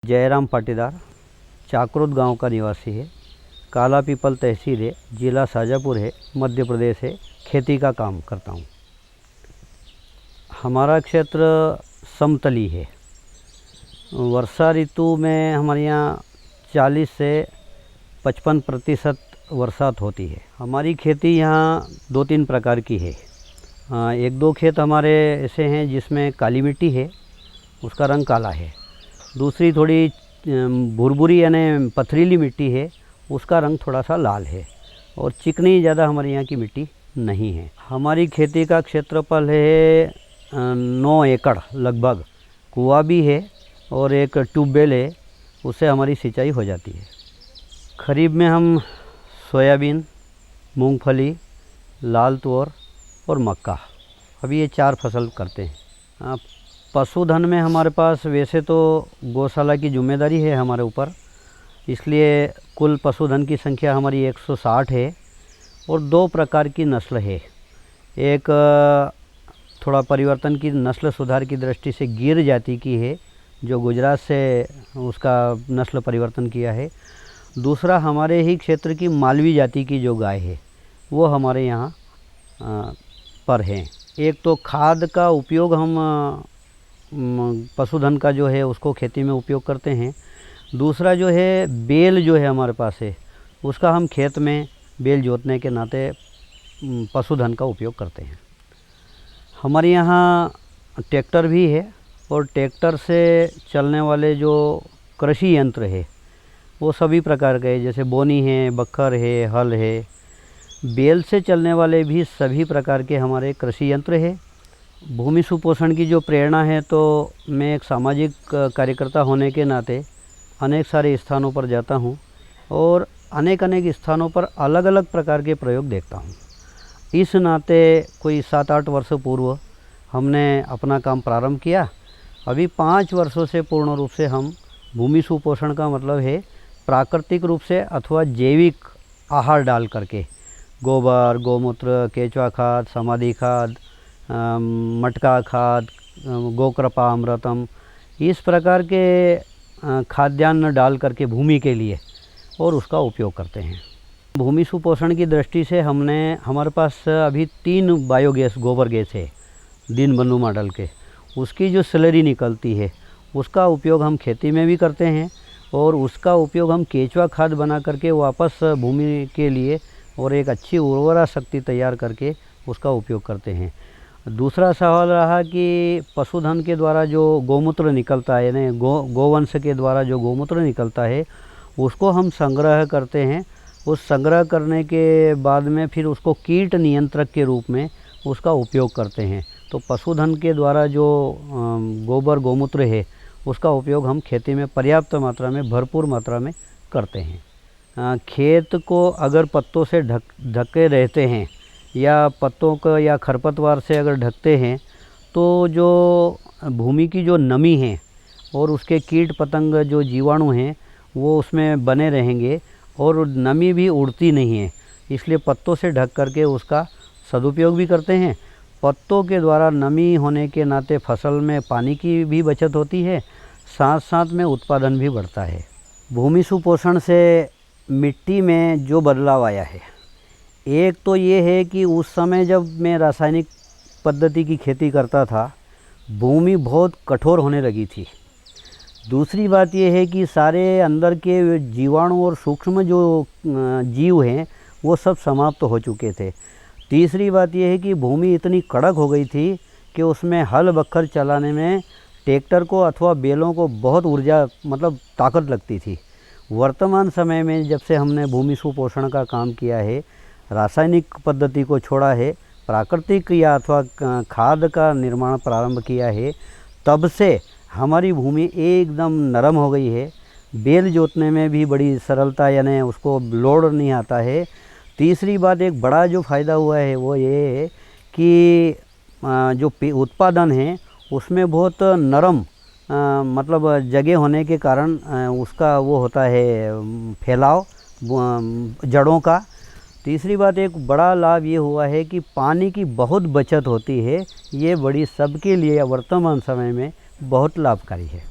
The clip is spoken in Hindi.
जयराम पाटीदार चाकरोद गांव का निवासी है। काला पीपल तहसील है, जिला शाजापुर है, मध्य प्रदेश है। खेती का काम करता हूँ। हमारा क्षेत्र समतली है। वर्षा ऋतु में हमारे यहाँ 40 से 55% बरसात होती है। हमारी खेती यहाँ 2-3 प्रकार की है। एक दो खेत हमारे ऐसे हैं जिसमें काली मिट्टी है, उसका रंग काला है। दूसरी थोड़ी भुरभुरी यानी पथरीली मिट्टी है, उसका रंग थोड़ा सा लाल है। और चिकनी ज़्यादा हमारे यहाँ की मिट्टी नहीं है। हमारी खेती का क्षेत्रफल है 9 एकड़ लगभग। कुआं भी है और एक ट्यूबवेल है, उससे हमारी सिंचाई हो जाती है। खरीफ में हम सोयाबीन, मूंगफली, लाल तुअर और मक्का, अभी ये 4 फसल करते हैं। पशुधन में हमारे पास वैसे तो गौशाला की जिम्मेदारी है हमारे ऊपर, इसलिए कुल पशुधन की संख्या हमारी 160 है और 2 प्रकार की नस्ल है। एक थोड़ा परिवर्तन की नस्ल सुधार की दृष्टि से गिर जाति की है, जो गुजरात से उसका नस्ल परिवर्तन किया है। दूसरा हमारे ही क्षेत्र की मालवी जाति की जो गाय है वो हमारे यहाँ पर है। एक तो खाद का उपयोग हम पशुधन का जो है उसको खेती में उपयोग करते हैं। दूसरा जो है बैल जो है हमारे पास है, उसका हम खेत में बैल जोतने के नाते पशुधन का उपयोग करते हैं। हमारे यहाँ ट्रैक्टर भी है और ट्रैक्टर से चलने वाले जो कृषि यंत्र है वो सभी प्रकार के, जैसे बोनी है, बखर है, हल है। बैल से चलने वाले भी सभी प्रकार के हमारे कृषि यंत्र है। भूमि सुपोषण की जो प्रेरणा है, तो मैं एक सामाजिक कार्यकर्ता होने के नाते अनेक सारे स्थानों पर जाता हूँ और अनेक स्थानों पर अलग अलग प्रकार के प्रयोग देखता हूँ। इस नाते कोई 7-8 वर्ष पूर्व हमने अपना काम प्रारंभ किया। अभी 5 वर्षों से पूर्ण रूप से हम भूमि सुपोषण का मतलब है प्राकृतिक रूप से अथवा जैविक आहार डाल करके गोबर, गौमूत्र, केंचुआ खाद, समाधि खाद, मटका खाद, गोकृपा अमृतम, इस प्रकार के खाद्यान्न डाल करके भूमि के लिए और उसका उपयोग करते हैं। भूमि सुपोषण की दृष्टि से हमारे पास अभी 3 बायोगैस गोबर गैस है, दीनबंधु मॉडल के। उसकी जो स्लरी निकलती है उसका उपयोग हम खेती में भी करते हैं और उसका उपयोग हम केंचुआ खाद बना करके वापस भूमि के लिए और एक अच्छी उर्वरा शक्ति तैयार करके उसका उपयोग करते हैं। दूसरा सवाल रहा कि पशुधन के द्वारा जो गौमूत्र निकलता है, यानी गोवंश के द्वारा जो गौमूत्र निकलता है, उसको हम संग्रह करते हैं। उस संग्रह करने के बाद में फिर उसको कीट नियंत्रक के रूप में उसका उपयोग करते हैं। तो पशुधन के द्वारा जो गोबर गौमूत्र है उसका उपयोग हम खेती में पर्याप्त मात्रा में, भरपूर मात्रा में करते हैं। खेत को अगर पत्तों से ढके रहते हैं या पत्तों को या खरपतवार से अगर ढकते हैं, तो जो भूमि की जो नमी है और उसके कीट पतंग जो जीवाणु हैं वो उसमें बने रहेंगे और नमी भी उड़ती नहीं है। इसलिए पत्तों से ढक करके उसका सदुपयोग भी करते हैं। पत्तों के द्वारा नमी होने के नाते फसल में पानी की भी बचत होती है, साथ साथ में उत्पादन भी बढ़ता है। भूमि सुपोषण से मिट्टी में जो बदलाव आया है, एक तो ये है कि उस समय जब मैं रासायनिक पद्धति की खेती करता था, भूमि बहुत कठोर होने लगी थी। दूसरी बात ये है कि सारे अंदर के जीवाणु और सूक्ष्म जो जीव हैं वो सब समाप्त हो चुके थे। तीसरी बात ये है कि भूमि इतनी कड़क हो गई थी कि उसमें हल बखर चलाने में ट्रैक्टर को अथवा बैलों को बहुत ऊर्जा, मतलब ताकत लगती थी। वर्तमान समय में जब से हमने भूमि सुपोषण का काम किया है, रासायनिक पद्धति को छोड़ा है, प्राकृतिक या अथवा खाद का निर्माण प्रारंभ किया है, तब से हमारी भूमि एकदम नरम हो गई है। बैल जोतने में भी बड़ी सरलता, यानी उसको लोड नहीं आता है। तीसरी बात, एक बड़ा जो फ़ायदा हुआ है वो ये है कि जो उत्पादन है उसमें बहुत नरम मतलब जगह होने के कारण उसका वो होता है फैलाव जड़ों का। तीसरी बात, एक बड़ा लाभ ये हुआ है कि पानी की बहुत बचत होती है। ये बड़ी सबके लिए वर्तमान समय में बहुत लाभकारी है।